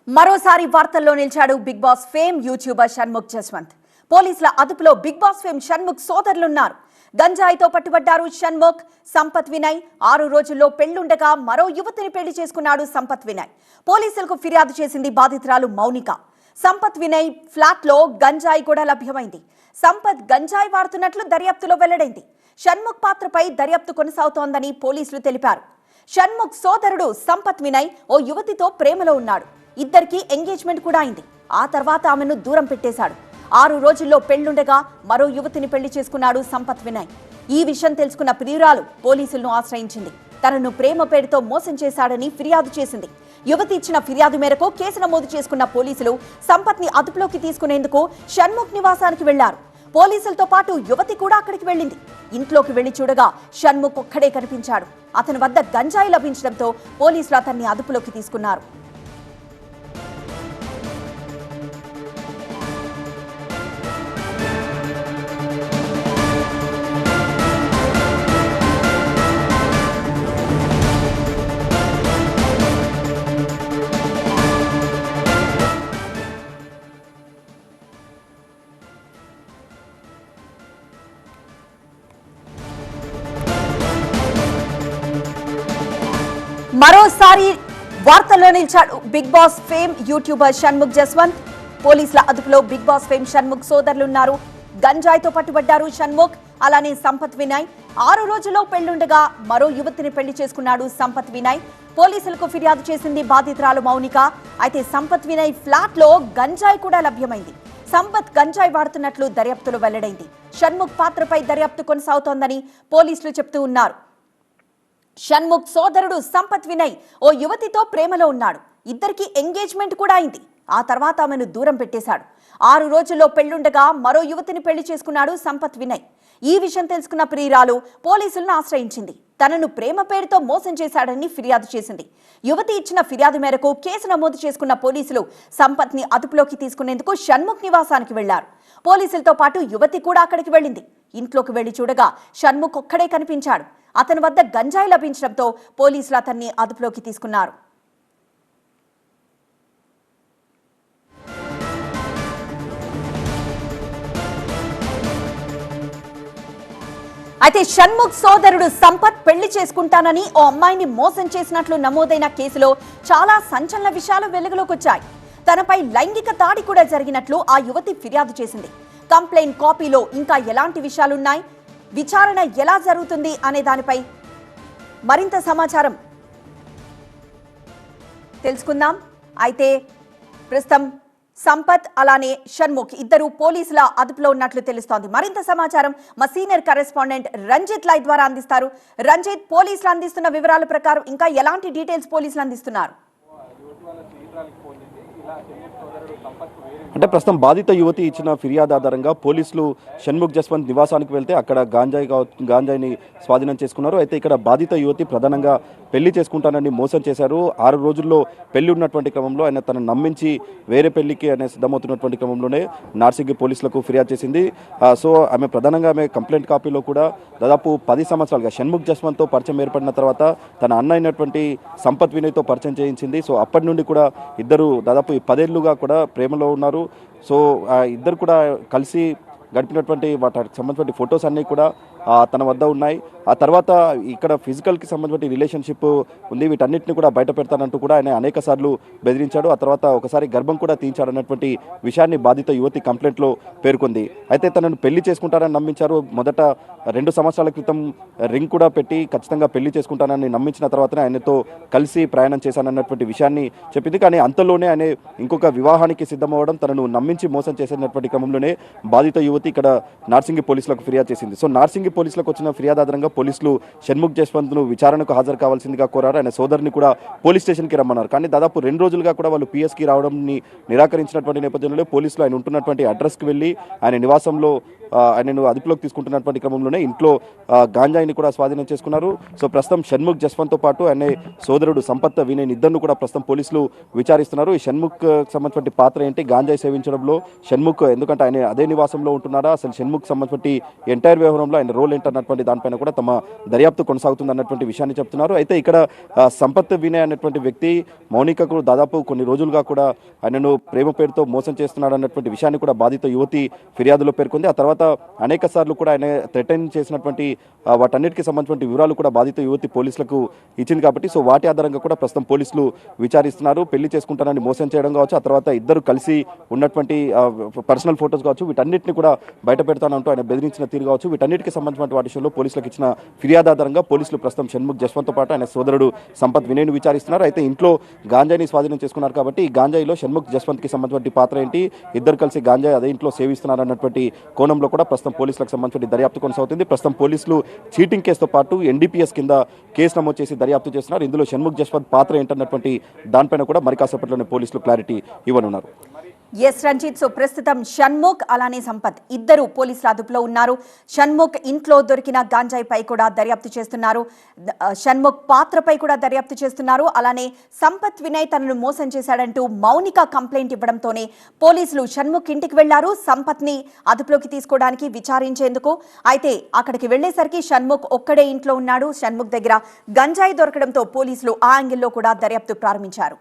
మరోసారి వార్తల్లో నిలిచాడు బిగ్ బాస్ ఫేమ్ యూట్యూబర్ షణ్ముఖ్ జస్వంత్. పోలీసుల అదుపులో బిగ్ బాస్ ఫేమ్ షణ్ముఖ్ సోదరులున్నారు. గంజాయితో పట్టుబడ్డారు షణ్ముఖ్. సంపత్ వినయ్ 6 రోజుల్లో పెళ్లుండగా మరో యువతిని పెళ్లి చేసుకున్నాడు సంపత్ వినయ్. పోలీసులకు ఫిర్యాదు చేసింది బాధితురాలు మౌనిక. సంపత్ వినయ్ ఫ్లాట్ లో గంజాయి కూడా లభ్యమైంది. సంపత్ గంజాయి వాడుతున్నట్లు దర్యాప్తులో వెల్లడైంది. షణ్ముఖ్ పాత్రపై దర్యాప్తు కొనసాగుతోందని పోలీసులు తెలిపారు. షణ్ముఖ్ సోదరుడు సంపత్ వినయ్ ఓ యువతితో ప్రేమలో ఉన్నాడు. ఇద్దరికి ఎంగేజ్మెంట్ కూడా అయింది. ఆ తర్వాత ఆమెను దూరం పెట్టేశాడు. 6 రోజుల్లో పెళ్లుండగా మరో యువతిని పెళ్లి చేసుకున్నాడు సంపత్ వినయ్. ఈ విషయం తెలుసుకున్న ప్రియురాలు పోలీసులను ఆశ్రయించింది. తనను ప్రేమ పేరుతో మోసం చేశాడని ఫిర్యాదు చేసింది. యువతి ఇచ్చిన ఫిర్యాదు మేరకు కేసు నమోదు చేసుకున్న పోలీసులు సంపత్ ని అదుపులోకి తీసుకునేందుకు షణ్ముఖ్ నివాసానికి వెళ్లారు. పోలీసులతో పాటు యువతి కూడా అక్కడికి వెళ్లింది. ఇంట్లోకి వెళ్లి చూడగా షణ్ముఖ్ ఒక్కడే కనిపించాడు. అతని వద్ద గంజాయి లభించడంతో పోలీసులు అతన్ని అదుపులోకి తీసుకున్నారు. మరోసారి వార్తల్లో నిలిచాడు బిగ్ బాస్ ఫేమ్ యూట్యూబర్ షణ్ముఖ్ జస్వంత్. పోలీసుల అదుపులో బిగ్ బాస్ ఫేమ్ షణ్ముఖ్ సోదరులున్నారు. గంజాయితో పట్టుబడ్డారు షణ్ముఖ్. అలానే సంపత్ వినయ్ 6 రోజుల్లో పెళ్లుండగా మరో యువతిని పెళ్లి చేసుకున్నాడు సంపత్ వినయ్. పోలీసులకు ఫిర్యాదు చేసింది బాధితురాలు మౌనిక. అయితే సంపత్ వినయ్ ఫ్లాట్ లో గంజాయి కూడా లభ్యమైంది. సంపత్ గంజాయి వాడుతున్నట్లు దర్యాప్తులో వెల్లడైంది. షణ్ముఖ్ పాత్రపై దర్యాప్తు కొనసాగుతోందని పోలీసులు చెప్తూ ఉన్నారు. షణ్ముఖ్ సోదరుడు సంపత్ వినయ్ ఓ యువతితో ప్రేమలో ఉన్నాడు. ఇద్దరికి ఎంగేజ్మెంట్ కూడా అయింది. ఆ తర్వాత ఆమెను దూరం పెట్టేశాడు. 6 రోజుల్లో పెళ్లుండగా మరో యువతిని పెళ్లి చేసుకున్నాడు సంపత్ వినయ్. ఈ విషయం తెలుసుకున్న ప్రియురాలు పోలీసులను ఆశ్రయించింది. తనను ప్రేమ పేరుతో మోసం చేశాడని ఫిర్యాదు చేసింది. యువతి ఇచ్చిన ఫిర్యాదు మేరకు కేసు నమోదు చేసుకున్న పోలీసులు సంపత్ ని అదుపులోకి తీసుకునేందుకు షణ్ముఖ్ నివాసానికి వెళ్లారు. పోలీసులతో పాటు యువతి కూడా అక్కడికి వెళ్లింది. ఇంట్లోకి వెళ్లి చూడగా షణ్ముఖ్ ఒక్కడే కనిపించాడు. అతని వద్ద గంజాయి లభించడంతో పోలీసులు అతన్ని అదుపులోకి తీసుకున్నారు. అయితే షణ్ముఖ్ సోదరుడు సంపత్ పెళ్లి చేసుకుంటానని ఓ అమ్మాయిని మోసం చేసినట్లు నమోదైన కేసులో చాలా సంచలన విషయాలు వెలుగులోకి వచ్చాయి. తనపై లైంగిక దాడి కూడా జరిగినట్లు ఆ యువతి ఫిర్యాదు చేసింది. కంప్లైంట్ కాపీలో ఇంకా ఎలాంటి విషయాలున్నాయి, విచారణ ఎలా జరుగుతుంది అనే దానిపై మరింత సమాచారం తెలుసుకుందాం. అయితే ప్రస్తుతం సంపత్ అలానే షణ్ముఖ్ ఇద్దరు పోలీసుల అదుపులో ఉన్నట్లు తెలుస్తోంది. మరింత సమాచారం మా సీనియర్ కరెస్పాండెంట్ రంజిత్ లైవ్ ద్వారా అందిస్తారు. రంజిత్, పోలీసులు అందిస్తున్న వివరాల ప్రకారం ఇంకా ఎలాంటి డీటెయిల్స్ పోలీసులు అందిస్తున్నారు? అంటే ప్రస్తుతం బాధిత యువతి ఇచ్చిన ఫిర్యాదు ఆధారంగా పోలీసులు షణ్ముఖ్ జస్వంత్ నివాసానికి వెళ్తే అక్కడ గాంజాయిని స్వాధీనం చేసుకున్నారు. అయితే ఇక్కడ బాధిత యువతి ప్రధానంగా పెళ్లి చేసుకుంటానని మోసం చేశారు. 6 రోజుల్లో పెళ్లి ఉన్నటువంటి క్రమంలో ఆయన తనను నమ్మించి వేరే పెళ్లికి ఆయన సిద్ధమవుతున్నటువంటి క్రమంలోనే నార్సింగి పోలీసులకు ఫిర్యాదు చేసింది. సో ఆమె ప్రధానంగా కంప్లైంట్ కాపీలో కూడా దాదాపు 10 సంవత్సరాలుగా షణ్ముఖ్ జస్వంత్తో పరిచయం ఏర్పడిన తర్వాత తన అన్న అయినటువంటి సంపత్ వినయ్తో పరిచయం చేయించింది. సో అప్పటి నుండి కూడా ఇద్దరు దాదాపు 10 ఏళ్లుగా కూడా ప్రేమలో ఉన్నారు. సో ఇద్దరు కూడా కలిసి గడిపినటువంటి వాటికి సంబంధించిన ఫొటోస్ అన్నీ కూడా తన వద్ద ఉన్నాయి. ఆ తర్వాత ఇక్కడ ఫిజికల్కి సంబంధించిన రిలేషన్షిప్ ఉంది, వీటన్నిటిని కూడా బయట పెడతానంటూ కూడా ఆయన అనేక సార్లు బెదిరించాడు. ఆ తర్వాత ఒకసారి గర్భం కూడా తీయించాడన్నటువంటి విషయాన్ని బాధిత యువతి కంప్లైంట్లో పేర్కొంది. అయితే తనను పెళ్లి చేసుకుంటానని నమ్మించారు. మొదట 2 సంవత్సరాల క్రితం రింగ్ కూడా పెట్టి ఖచ్చితంగా పెళ్లి చేసుకుంటానని నమ్మించిన తర్వాతనే ఆయనతో కలిసి ప్రయాణం చేశానన్నటువంటి విషయాన్ని చెప్పింది. కానీ అంతలోనే ఆయన ఇంకొక వివాహానికి సిద్ధమవ్వడం, తనను నమ్మించి మోసం చేసినటువంటి క్రమంలోనే బాధిత యువతి ఇక్కడ నార్సింగి పోలీసులకు ఫిర్యాదు చేసింది. సో నార్సింగి పోలీసులకు వచ్చిన ఫిర్యాదు ఆధారంగా పోలీసులు షణ్ముఖ్ జస్వంత్ను విచారణకు హాజరు కావాల్సిందిగా కోరారు. ఆయన సోదరుని కూడా పోలీస్ స్టేషన్కి రమ్మన్నారు. కానీ దాదాపు 2 రోజులుగా కూడా వాళ్ళు పిఎస్కి రావడంని నిరాకరించినటువంటి నేపథ్యంలో పోలీసులు ఆయన ఉంటున్నటువంటి అడ్రస్కి వెళ్ళి ఆయన నివాసంలో ఆయనను అదుపులోకి తీసుకుంటున్నటువంటి క్రమంలోనే ఇంట్లో గాంజాయిని కూడా స్వాధీనం చేసుకున్నారు. సో ప్రస్తుతం షణ్ముఖ్ జస్వంత్తో పాటు ఆయన సోదరుడు సంపత్ వినయ్ ఇద్దరిని కూడా ప్రస్తుతం పోలీసులు విచారిస్తున్నారు. ఈ షణ్ముఖ్ సంబంధించిన పాత్ర ఏంటి, గాంజాయి సేవించడంలో షణ్ముఖ్ ఎందుకంటే ఆయన అదే నివాసంలో ఉంటున్నారా, అసలు షణ్ముఖ్ సంబంధించి ఎంటైర్ వ్యవహారంలో ఆయన రోల్ ఏంటన్నటువంటి దానిపైన కూడా తమ దర్యాప్తు కొనసాగుతుంది అన్నటువంటి విషయాన్ని చెప్తున్నారు. అయితే ఇక్కడ సంపత్ వినయ్ అనేటువంటి వ్యక్తి మౌనికకు దాదాపు కొన్ని రోజులుగా కూడా ఆయనను ప్రేమ పేరుతో మోసం చేస్తున్నాడు అన్నటువంటి విషయాన్ని కూడా బాధిత యువతి ఫిర్యాదులో పేర్కొంది. ఆ తర్వాత అనేక సార్లు కూడా ఆయన థ్రెటన్ చేసినటువంటి వాటన్నిటికీ సంబంధించిన వివరాలు కూడా బాధిత యువతి పోలీసులకు ఇచ్చింది. కాబట్టి సో వాటి ఆధారంగా కూడా ప్రస్తుతం పోలీసులు విచారిస్తున్నారు. పెళ్లి చేసుకుంటానని మోసం చేయడం కావచ్చు, ఆ తర్వాత ఇద్దరు కలిసి ఉన్నటువంటి పర్సనల్ ఫోటోస్ కావచ్చు, వీటన్నిటిని కూడా బయట పెడతానంటూ ఆయన బెదిరించిన తీరు కావచ్చు, వీటన్నిటికీ సంబంధించిన వాటి విషయంలో పోలీసులకు ఇచ్చిన ఫిర్యాదు ఆధారంగా పోలీసులు ప్రస్తుతం షణ్ముఖ్ జస్వంత్తో పాటు ఆయన సోదరుడు సంపత్ వినయ్ను విచారిస్తున్నారు. అయితే ఇంట్లో గాంజాయిని స్వాధీనం చేసుకున్నారు కాబట్టి ఈ గాంజాయిలో షణ్ముఖ్ జస్వంత్కి సంబంధించిన పాత్ర ఏంటి, ఇద్దరు కలిసి గాంజాయి అదే ఇంట్లో సేవిస్తున్నారు అన్నటువంటి కోణంలో కూడా ప్రస్తుతం పోలీసులకు సంబంధించిన దర్యాప్తు కొనసాగుతుంది. ప్రస్తుతం పోలీసులు చీటింగ్ కేసుతో పాటు ఎన్డీపీఎస్ కింద కేసు నమోదు చేసి దర్యాప్తు చేస్తున్నారు. ఇందులో షణ్ముఖ్ జస్వంత్ పాత్ర ఏంటన్నటువంటి దానిపైన కూడా మరి కాసేపట్లోనే పోలీసులు క్లారిటీ ఇవ్వనున్నారు. ఎస్ రంజిత్, సో ప్రస్తుతం షణ్ముఖ్ అలానే సంపత్ ఇద్దరు పోలీసుల అదుపులో ఉన్నారు. షణ్ముఖ్ ఇంట్లో దొరికిన గాంజాయిపై కూడా దర్యాప్తు చేస్తున్నారు. షణ్ముఖ్ పాత్రపై కూడా దర్యాప్తు చేస్తున్నారు. అలానే సంపత్ వినయ్ తనను మోసం చేశాడంటూ మౌనిక కంప్లైంట్ ఇవ్వడంతోనే పోలీసులు షణ్ముఖ్ ఇంటికి వెళ్లారు సంపత్ ని అదుపులోకి తీసుకోవడానికి విచారించేందుకు. అయితే అక్కడికి వెళ్లేసరికి షణ్ముఖ్ ఒక్కడే ఇంట్లో ఉన్నాడు. షణ్ముఖ్ దగ్గర గంజాయి దొరకడంతో పోలీసులు ఆ యాంగిల్లో కూడా దర్యాప్తు ప్రారంభించారు.